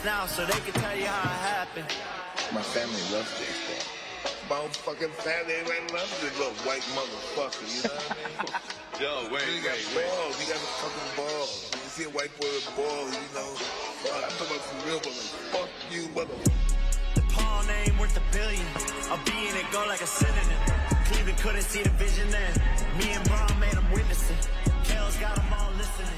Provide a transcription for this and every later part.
just now so they can tell you how it happened. My family loves Jake Paul. My whole fucking family loves this little white motherfucker, you know what I mean? Yo, wait. He got fucking balls. You see a white boy with balls, you know? Fuck, I'm talking about for real, but like, fuck you, motherfucker. The Paul name worth $1 billion. I'll be in it, go like a synonym. Cleveland couldn't see the vision then. Me and Braun made them witnessing. Kale's got them all listening.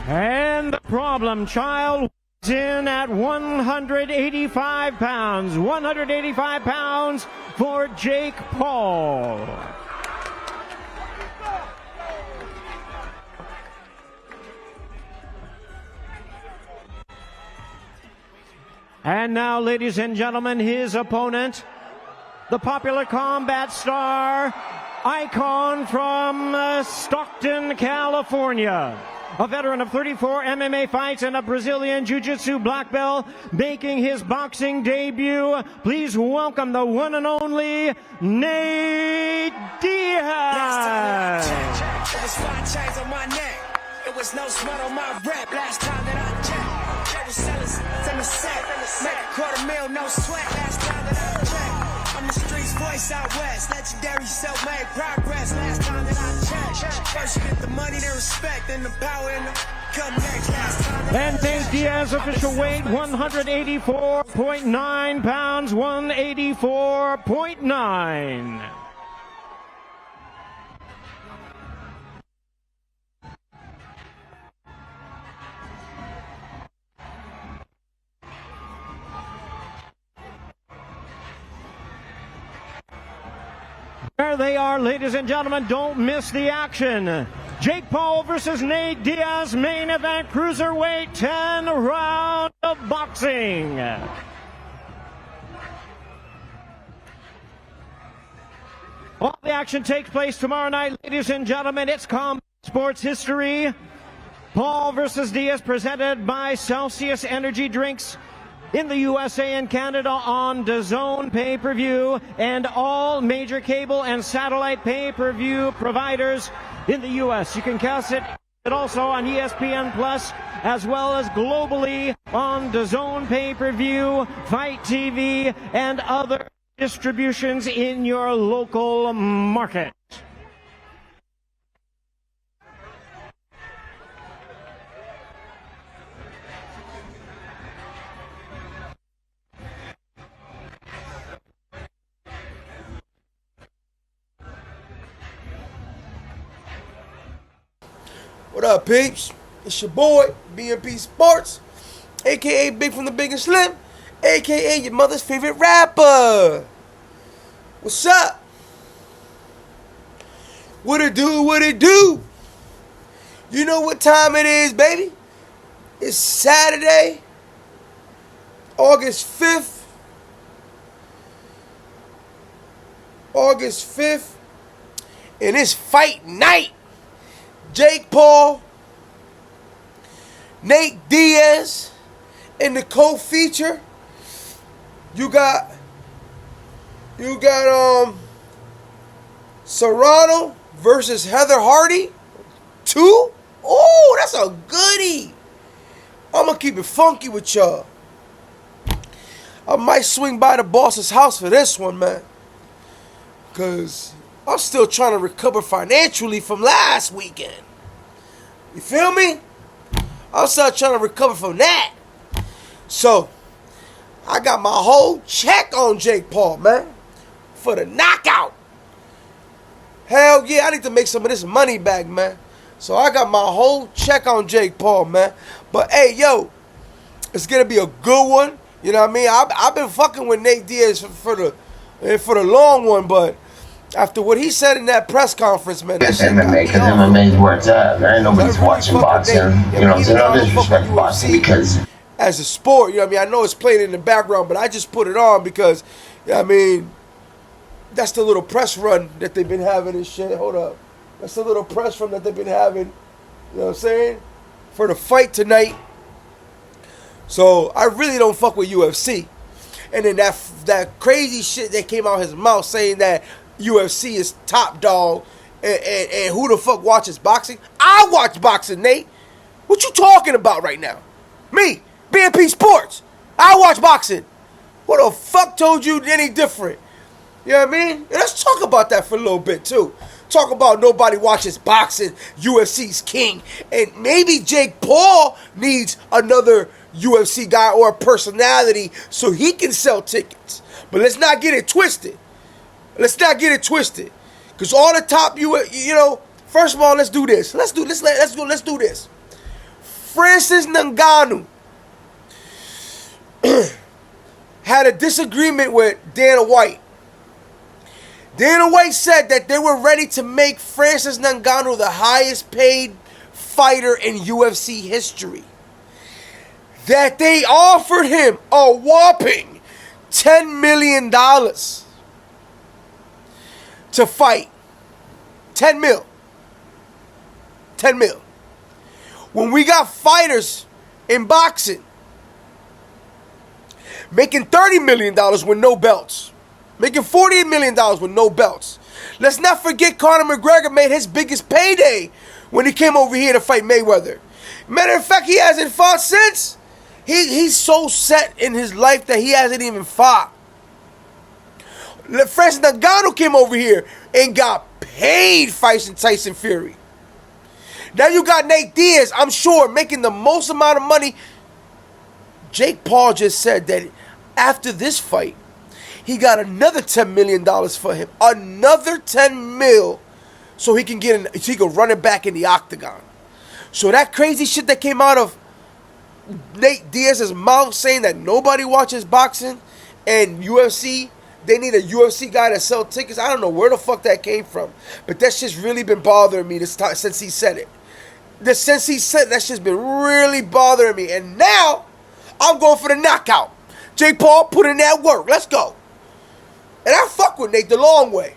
And the problem child in at 185 pounds. 185 pounds for Jake Paul. And now, ladies and gentlemen, his opponent, the popular combat star, icon from Stockton, California. A veteran of 34 MMA fights and a Brazilian Jiu-Jitsu black belt, making his boxing debut. Please welcome the one and only Nate Diaz. It was 5 chains on my neck. It was no sweat on my rep. Last time that I checked, there was sellers from the set. Make $250,000, no sweat. Last time that I checked. I'm the streets voice out west, legendary self-made progress. Last time that I checked, first you get the money, then respect, then the power, and the come next. Last time that And Nate Diaz, official weight 184.9 pounds, 184.9. There they are, ladies and gentlemen. Don't miss the action. Jake Paul versus Nate Diaz, main event, cruiserweight, 10 round of boxing. All the action takes place tomorrow night, ladies and gentlemen. It's combat sports history. Paul versus Diaz, presented by Celsius Energy Drinks in the USA and Canada on DAZN pay-per-view and all major cable and satellite pay-per-view providers in the US. You can catch it also on ESPN Plus as well as globally on DAZN pay-per-view, Fight TV, and other distributions in your local market. What up, peeps? It's your boy, BMP Sports, a.k.a. Big from the Big and Slim, a.k.a. your mother's favorite rapper. What's up? What it do, what it do? You know what time it is, baby? It's Saturday, August 5th. August 5th. And it's fight night. Jake Paul, Nate Diaz, in the co-feature. You got Serrano versus Heather Hardy 2. Oh, that's a goodie. I'm gonna keep it funky with y'all. I might swing by the boss's house for this one, man, cause I'm still trying to recover financially from last weekend. You feel me? I'm still trying to recover from that. So, I got my whole check on Jake Paul, man, for the knockout. Hell yeah, I need to make some of this money back, man. So I got my whole check on Jake Paul, man. But hey, yo, it's gonna be a good one. You know what I mean? I've been fucking with Nate Diaz for the long one, but after what he said in that press conference, man. It's MMA, because MMA is where it's at. There ain't nobody's watching boxing. You know, there's no disrespect to boxing because as a sport, you know what I mean? I know it's playing in the background, but I just put it on because, I mean, that's the little press run that they've been having and shit. Hold up. That's the little press run that they've been having, you know what I'm saying, for the fight tonight. So I really don't fuck with UFC. And then that crazy shit that came out his mouth saying that UFC is top dog and who the fuck watches boxing? I watch boxing, Nate. What you talking about right now? Me BNP Sports. I watch boxing. Who the fuck told you any different? You know what I mean? And let's talk about that for a little bit, too. Talk about nobody watches boxing, UFC's king. And maybe Jake Paul needs another UFC guy or a personality so he can sell tickets. But let's not get it twisted. Let's not get it twisted. Because all the top, first of all, let's do this. Let's do this. Let's do this. Francis Ngannou had a disagreement with Dana White. Dana White said that they were ready to make Francis Ngannou the highest paid fighter in UFC history. That they offered him a whopping $10 million to fight. 10 mil. 10 mil. When we got fighters in boxing making $30 million with no belts. Making $48 million with no belts. Let's not forget Conor McGregor made his biggest payday when he came over here to fight Mayweather. Matter of fact, he hasn't fought since. He's so set in his life that he hasn't even fought. Francis Ngannou came over here and got paid fighting Tyson Fury. Now you got Nate Diaz, I'm sure, making the most amount of money. Jake Paul just said that after this fight, he got another $10 million for him. Another $10 mil so he can run it back in the octagon. So that crazy shit that came out of Nate Diaz's mouth saying that nobody watches boxing and UFC, they need a UFC guy to sell tickets. I don't know where the fuck that came from. But that shit's really been bothering me since he said it. Since he said that shit's been really bothering me. And now, I'm going for the knockout. Jake Paul, put in that work. Let's go. And I fuck with Nate the long way.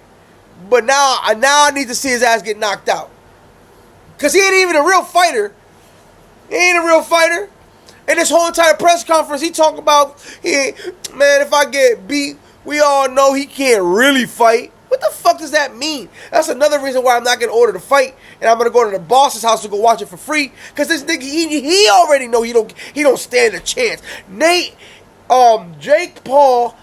But now I need to see his ass get knocked out. Because he ain't even a real fighter. He ain't a real fighter. And this whole entire press conference, he talking about, man, if I get beat, we all know he can't really fight. What the fuck does that mean? That's another reason why I'm not going to order the fight. And I'm going to go to the boss's house to go watch it for free. Because this nigga, he already know he don't stand a chance. Jake Paul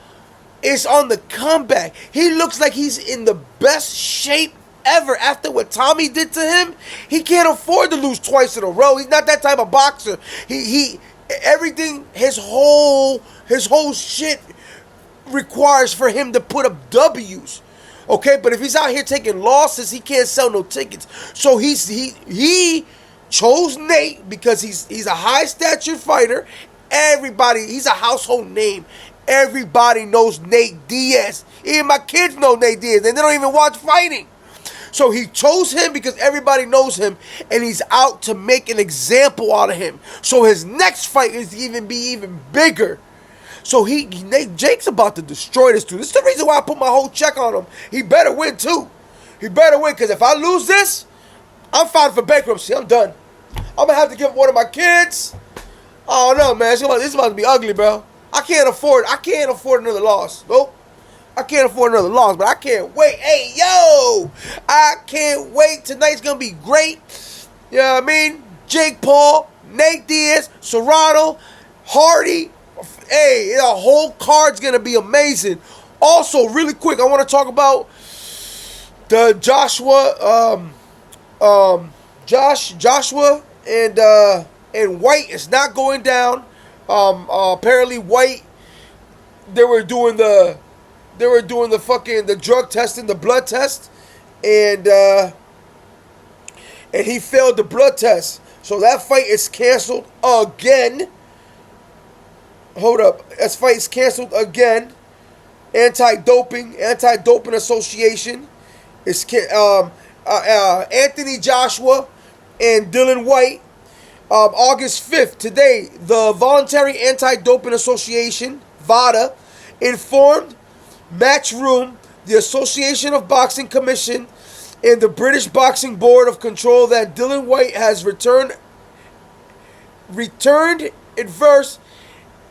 is on the comeback. He looks like he's in the best shape ever after what Tommy did to him. He can't afford to lose twice in a row. He's not that type of boxer. Everything, his whole shit requires for him to put up W's. Okay, but if he's out here taking losses, he can't sell no tickets. So he chose Nate because he's a high stature fighter. He's a household name. Everybody knows Nate Diaz. Even my kids know Nate Diaz, and they don't even watch fighting. So he chose him because everybody knows him, and he's out to make an example out of him. So his next fight is to be even bigger. So Jake's about to destroy this dude. This is the reason why I put my whole check on him. He better win too. He better win, because if I lose this, I'm filing for bankruptcy. I'm done. I'm gonna have to give up one of my kids. Oh no, man, this is about to be ugly, bro. I can't afford another loss. Nope. I can't afford another loss, but I can't wait. Hey, yo! I can't wait. Tonight's going to be great. You know what I mean? Jake Paul, Nate Diaz, Serrano, Hardy. Hey, the whole card's going to be amazing. Also, really quick, I want to talk about the Joshua and White is not going down. Apparently White, they were doing the drug testing, the blood test, and he failed the blood test. So that fight is canceled again. Hold up. That fight is canceled again. Anti-doping association is Anthony Joshua and Dylan White. August 5th, today, the Voluntary Anti-Doping Association, VADA, informed Matchroom, the Association of Boxing Commission, and the British Boxing Board of Control that Dylan White has returned adverse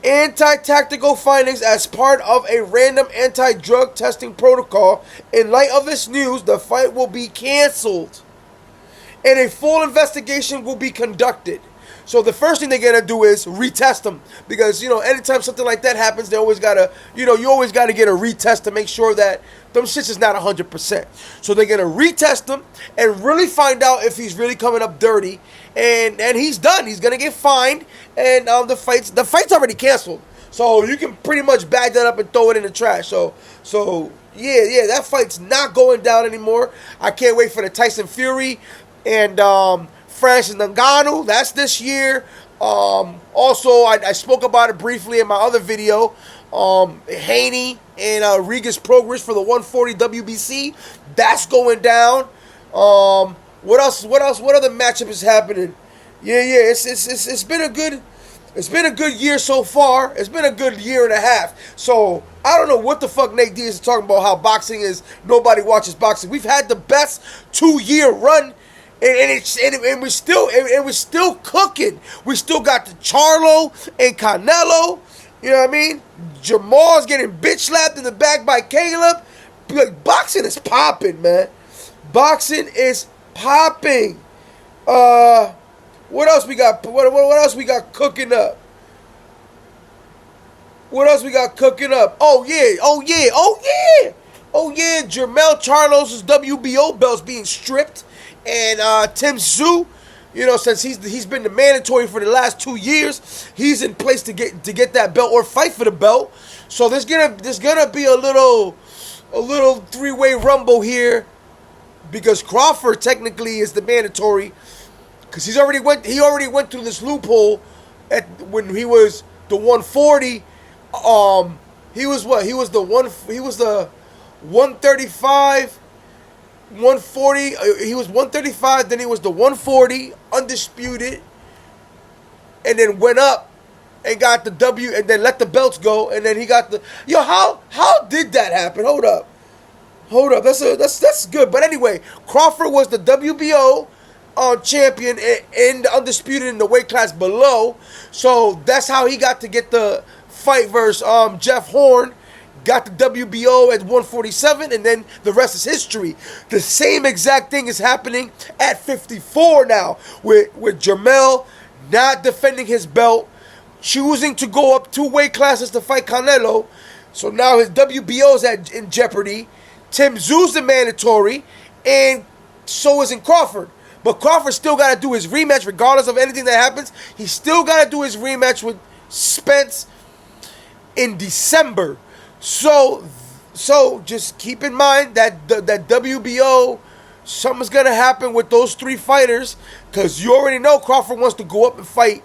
anti-tactical findings as part of a random anti-drug testing protocol. In light of this news, the fight will be canceled and a full investigation will be conducted. So the first thing they're gonna do is retest him, because anytime something like that happens, they always gotta you always gotta get a retest to make sure that them shits is not 100%. So they're gonna retest him and really find out if he's really coming up dirty, and he's done. He's gonna get fined, and the fight's already canceled. So you can pretty much bag that up and throw it in the trash. So yeah, that fight's not going down anymore. I can't wait for the Tyson Fury and Francis Ngannou. That's this year. Also, I spoke about it briefly in my other video. Haney and Regis Progress for the 140 WBC. That's going down. What else? What other matchup is happening? Yeah. It's been a good year so far. It's been a good year and a half. So I don't know what the fuck Nate Diaz is talking about. How boxing is, nobody watches boxing. We've had the best 2-year run. And we're still cooking. We still got the Charlo and Canelo. You know what I mean? Jamal's getting bitch slapped in the back by Caleb. Like, boxing is popping, man. Boxing is popping. What else we got? What else we got cooking up? What else we got cooking up? Oh yeah. Jermell Charlo's WBO belts being stripped. And Tim Tszyu, since he's been the mandatory for the last 2 years, he's in place to get that belt or fight for the belt. So there's gonna be a little 3-way rumble here, because Crawford technically is the mandatory, because he already went through this loophole when he was the 140. He was the 135. 140, he was 135, then he was the 140, undisputed, and then went up and got the W, and then let the belts go, and then he got the, how did that happen? Hold up, that's good. But anyway, Crawford was the WBO champion and undisputed in the weight class below, so that's how he got to get the fight versus Jeff Horn. Got the WBO at 147, and then the rest is history. The same exact thing is happening at 54 now, with Jermell not defending his belt, choosing to go up 2 weight classes to fight Canelo. So now his WBO is in jeopardy. Tim Tszyu's the mandatory, and so is in Crawford. But Crawford still got to do his rematch regardless of anything that happens. He still got to do his rematch with Spence in December. So just keep in mind that that WBO, something's gonna happen with those 3 fighters, because you already know Crawford wants to go up and fight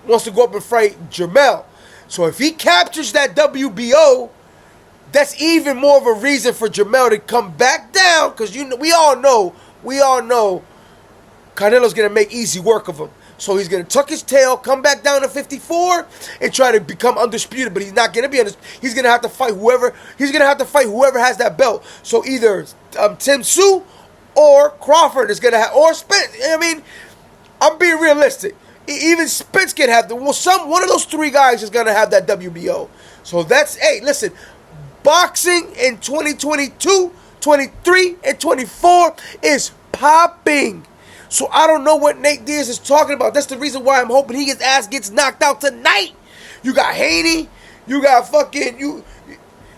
Jermell. So if he captures that WBO, that's even more of a reason for Jermell to come back down, because we all know Canelo's gonna make easy work of him. So he's going to tuck his tail, come back down to 54, and try to become undisputed. But he's not going to be he's going to have to fight whoever. He's going to have to fight whoever has that belt. So either Tim Tszyu or Crawford is going to have, or Spence. I mean, I'm being realistic. Even Spence can have one of those 3 guys is going to have that WBO. So listen, boxing in 2022, 23, and 24 is popping. So I don't know what Nate Diaz is talking about. That's the reason why I'm hoping his ass gets knocked out tonight. You got Haney, you got fucking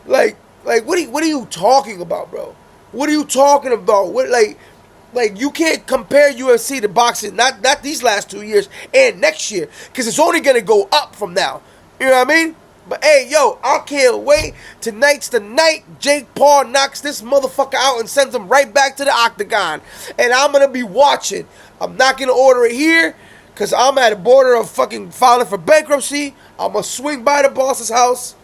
like what are you talking about, bro? What are you talking about? What like you can't compare UFC to boxing, not these last 2 years and next year, because it's only gonna go up from now. You know what I mean? But hey, yo, I can't wait. Tonight's the night Jake Paul knocks this motherfucker out and sends him right back to the octagon. And I'm going to be watching. I'm not going to order it here, because I'm at the border of fucking filing for bankruptcy. I'm going to swing by the boss's house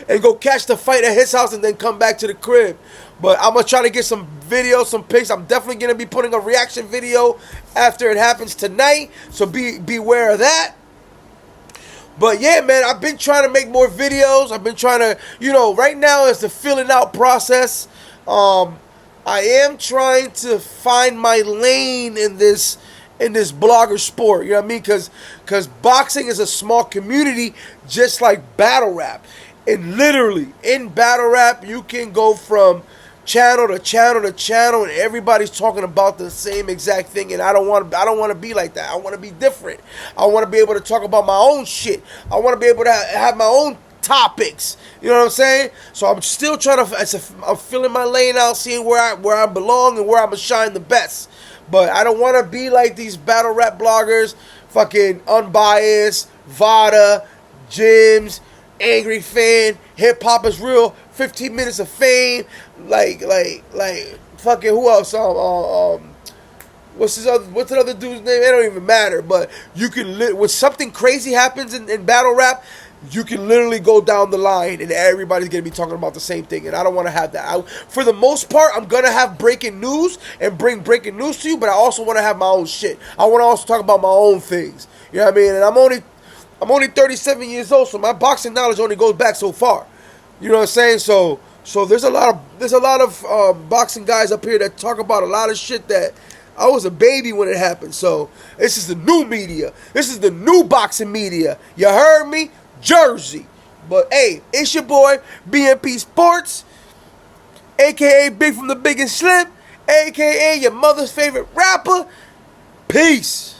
and go catch the fight at his house and then come back to the crib. But I'm going to try to get some videos, some pics. I'm definitely going to be putting a reaction video after it happens tonight. So beware of that. But yeah, man, I've been trying to make more videos. I've been trying to, right now is the filling out process. I am trying to find my lane in this blogger sport. You know what I mean? Because boxing is a small community, just like battle rap. And literally, in battle rap, you can go from channel to channel to channel, and everybody's talking about the same exact thing. And I don't want to be like that. I want to be different. I want to be able to talk about my own shit. I want to be able to have my own topics. You know what I'm saying? So I'm still trying to. I'm filling my lane out, seeing where I belong and where I'm gonna shine the best. But I don't want to be like these battle rap bloggers, fucking Unbiased, Vada, Jims, Angry Fan, Hip Hop is Real, 15 Minutes of Fame, like fucking who else? What's the other dude's name? It don't even matter. But you can when something crazy happens in battle rap, you can literally go down the line and everybody's going to be talking about the same thing. And I don't want to have that. For the most part, I'm going to have breaking news and bring breaking news to you, but I also want to have my own shit. I want to also talk about my own things. You know what I mean? And I'm only 37 years old, so my boxing knowledge only goes back so far. You know what I'm saying? So there's a lot of boxing guys up here that talk about a lot of shit that I was a baby when it happened. So this is the new media. This is the new boxing media. You heard me? Jersey. But hey, it's your boy BMP Sports, aka Big from the Big and Slim, aka your mother's favorite rapper. Peace.